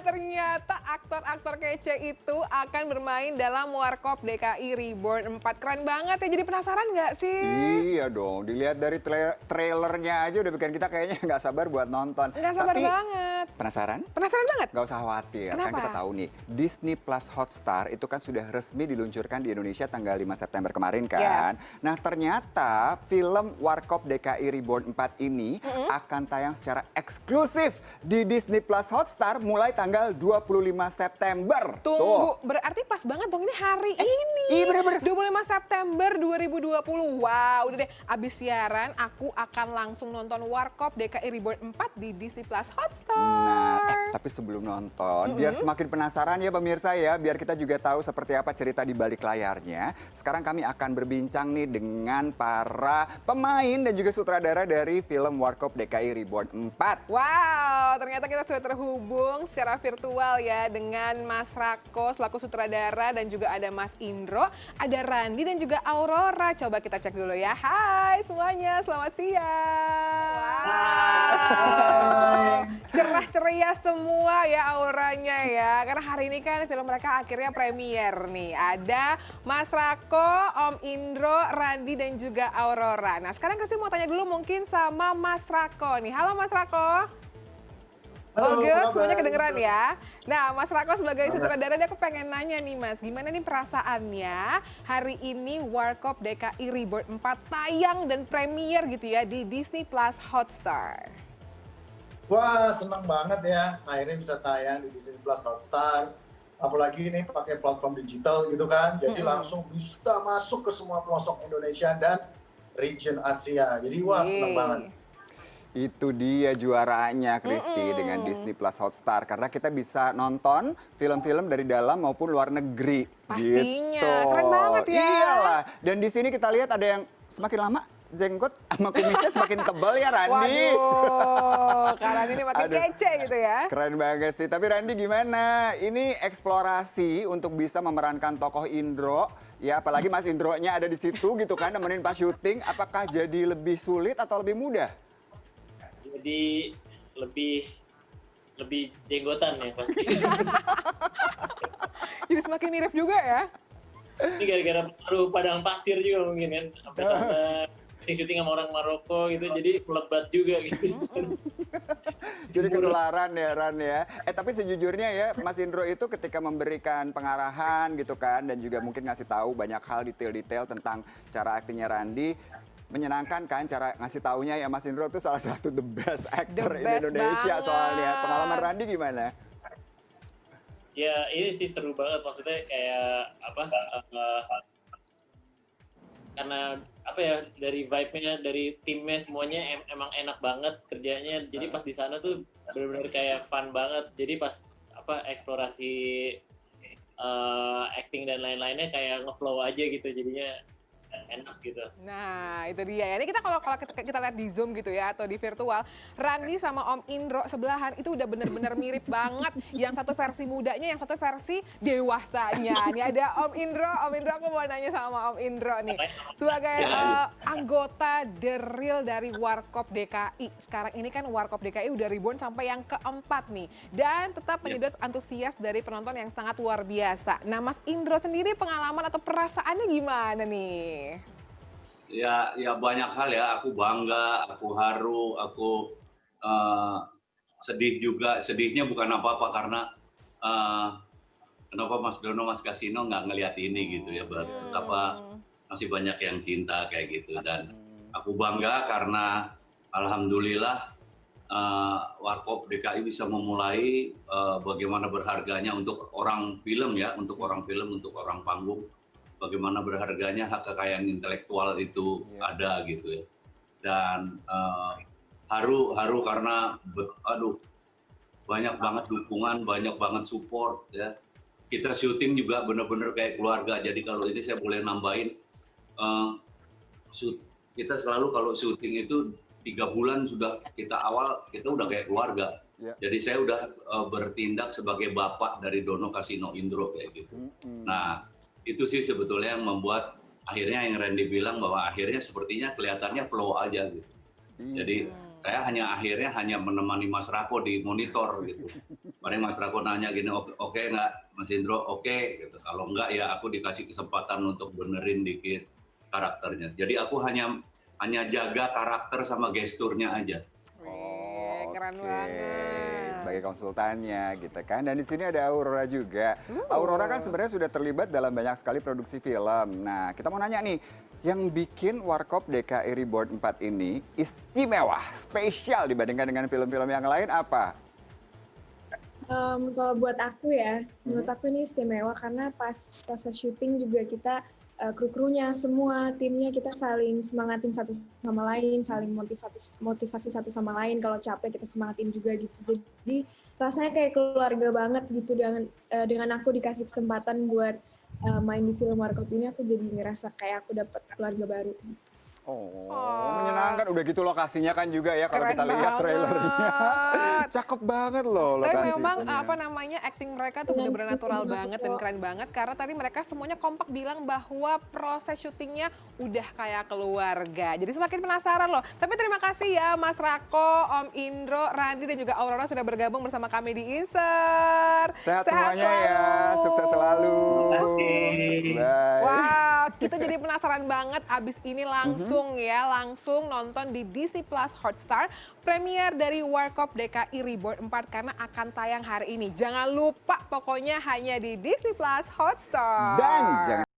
ternyata aktor-aktor kece itu akan bermain dalam Warkop DKI Reborn 4. Keren banget ya, jadi penasaran nggak sih? Iya dong, dilihat dari trailernya aja udah bikin kita kayaknya nggak sabar buat nonton. Nggak sabar Tapi, banget. penasaran? Penasaran banget? Gak usah khawatir, kan Kenapa? kita tahu nih, Disney Plus Hotstar itu kan sudah resmi diluncurkan di Indonesia tanggal 5 September kemarin kan. Nah ternyata film Warkop DKI Reborn 4 ini akan tayang secara eksklusif di Disney Plus Hotstar mulai tanggal 25 September. Tunggu, berarti pas banget dong ini hari ini. Iya bener-bener. 25 September 2020. Wow, udah deh. Abis siaran, aku akan langsung nonton Warkop DKI Reborn 4 di Disney Plus Hotstar. Nah, tapi sebelum nonton, biar semakin penasaran ya pemirsa ya, biar kita juga tahu seperti apa cerita di balik layarnya. Sekarang kami akan berbincang nih dengan para pemain dan juga sutradara dari film Warkop DKI Reborn 4. Wow, ternyata kita sudah terhubung secara virtual ya dengan Mas Rako selaku sutradara dan juga ada Mas Indro, ada Randi dan juga Aurora. Coba kita cek dulu ya. Hai semuanya, selamat siang. Wow. Cerah ceria semua ya auranya ya. Karena hari ini kan film mereka akhirnya premier nih. Ada Mas Rako, Om Indro, Randi dan juga Aurora. Nah sekarang Kristi mau tanya dulu mungkin sama Mas Rako nih. Halo Mas Rako. Halo, All good, kabar? semuanya kedengeran ya. Nah, Mas Rako sebagai sutradara, aku pengen nanya nih Mas, gimana nih perasaannya hari ini Warkop DKI Reborn 4 tayang dan premier gitu ya di Disney Plus Hotstar? Wah, senang banget ya. Akhirnya bisa tayang di Disney Plus Hotstar. Apalagi ini pakai platform digital gitu kan. Jadi langsung bisa masuk ke semua pelosok Indonesia dan region Asia. Jadi wah, senang banget. Itu dia juaranya Kristi dengan Disney Plus Hotstar karena kita bisa nonton film-film dari dalam maupun luar negeri. Pastinya, gitu. keren banget ya. Iyalah, dan di sini kita lihat ada yang semakin lama jenggot sama kumisnya semakin tebal ya Randi. Waduh, karena ini makin Aduh. kece gitu ya. Keren banget sih, tapi Randi gimana? Ini eksplorasi untuk bisa memerankan tokoh Indro, ya apalagi Mas Indro-nya ada di situ gitu kan, nemenin pas syuting. Apakah jadi lebih sulit atau lebih mudah? Jadi lebih jenggotan ya pasti. Jadi semakin mirip juga ya. Ini gara-gara baru padang pasir juga mungkin kan. Sampai sana syuting sama orang Maroko gitu, jadi melebat juga gitu. Jadi ketularan ya Ran ya. Tapi sejujurnya ya Mas Indro itu ketika memberikan pengarahan gitu kan dan juga mungkin ngasih tahu banyak hal detail-detail tentang cara aktingnya Randi. Menyenangkan kan cara ngasih taunya ya Mas Indro itu salah satu the best actor The in best Indonesia banget. soalnya. Pengalaman Randi gimana? Ya ini sih seru banget, maksudnya kayak apa? Karena apa ya, dari vibe-nya, dari timnya semuanya emang enak banget kerjanya. Jadi pas di sana tuh benar-benar kayak fun banget. Jadi pas apa eksplorasi acting dan lain-lainnya kayak ngeflow aja gitu, jadinya enak gitu. Nah, itu dia ya. Ini kita kalau kita lihat di Zoom gitu ya atau di virtual, Randi sama Om Indro sebelahan itu udah bener-bener mirip banget. Yang satu versi mudanya, yang satu versi dewasanya. Ini ada Om Indro aku mau nanya sama Om Indro nih. Sebagai anggota The Real dari Warkop DKI. Sekarang ini kan Warkop DKI udah reborn sampai yang keempat nih. Dan tetap menyedot antusias dari penonton yang sangat luar biasa. Nah, Mas Indro sendiri pengalaman atau perasaannya gimana nih? Ya banyak hal ya. Aku bangga, aku haru, aku sedih juga. Sedihnya bukan apa-apa karena kenapa Mas Dono, Mas Kasino nggak ngelihat ini gitu ya. Betapa masih banyak yang cinta kayak gitu. Dan aku bangga karena alhamdulillah Warkop DKI bisa memulai bagaimana berharganya untuk orang film ya, untuk orang film, untuk orang panggung. Bagaimana berharganya hak kekayaan intelektual itu ada gitu ya. Dan haru karena banyak banget dukungan, banyak banget support ya. Kita syuting juga benar-benar kayak keluarga. Jadi kalau ini saya boleh nambahin, kita selalu kalau syuting itu 3 bulan sudah kita udah kayak keluarga. Jadi saya udah bertindak sebagai bapak dari Dono Kasino Indro kayak gitu. Nah itu sih sebetulnya yang membuat akhirnya yang Randy bilang bahwa akhirnya sepertinya kelihatannya flow aja gitu. Jadi Saya akhirnya hanya menemani Mas Rako di monitor gitu. Kemarin Mas Rako nanya gini, oke nggak Mas Indro? Oke, gitu. Kalau enggak ya aku dikasih kesempatan untuk benerin dikit karakternya. Jadi aku hanya jaga karakter sama gesturnya aja. Wih, keren Oke, banget. sebagai konsultannya gitu kan. Dan di sini ada Aurora juga. Aurora kan sebenarnya sudah terlibat dalam banyak sekali produksi film. Nah, kita mau nanya nih, yang bikin Warkop DKI Reborn 4 ini istimewa, spesial dibandingkan dengan film-film yang lain apa? Kalau buat aku ya, menurut aku ini istimewa karena pas proses syuting juga kita kru-krunya semua timnya kita saling semangatin satu sama lain, saling motivasi satu sama lain. Kalau capek kita semangatin juga gitu. Jadi rasanya kayak keluarga banget gitu dengan aku dikasih kesempatan buat main di film Warkop ini, aku jadi ngerasa kayak aku dapat keluarga baru. Oh, menyenangkan. Udah gitu lokasinya kan juga ya kalau Keren kita lihat banget. trailernya. Cakep banget loh Tapi lokasi memang itunya. apa namanya acting mereka tuh bener-bener natural banget dan keren banget karena tadi mereka semuanya kompak bilang bahwa proses syutingnya udah kayak keluarga. Jadi semakin penasaran loh. Tapi terima kasih ya Mas Rako, Om Indro, Randi dan juga Aurora sudah bergabung bersama kami di Inser. Sehat semuanya ya, sukses selalu. Bye. Wow, kita jadi penasaran banget abis ini langsung nonton di Disney Plus Hotstar premier dari Warkop DKI Reborn 4 karena akan tayang hari ini. Jangan lupa pokoknya hanya di Disney Plus Hotstar. Dan jangan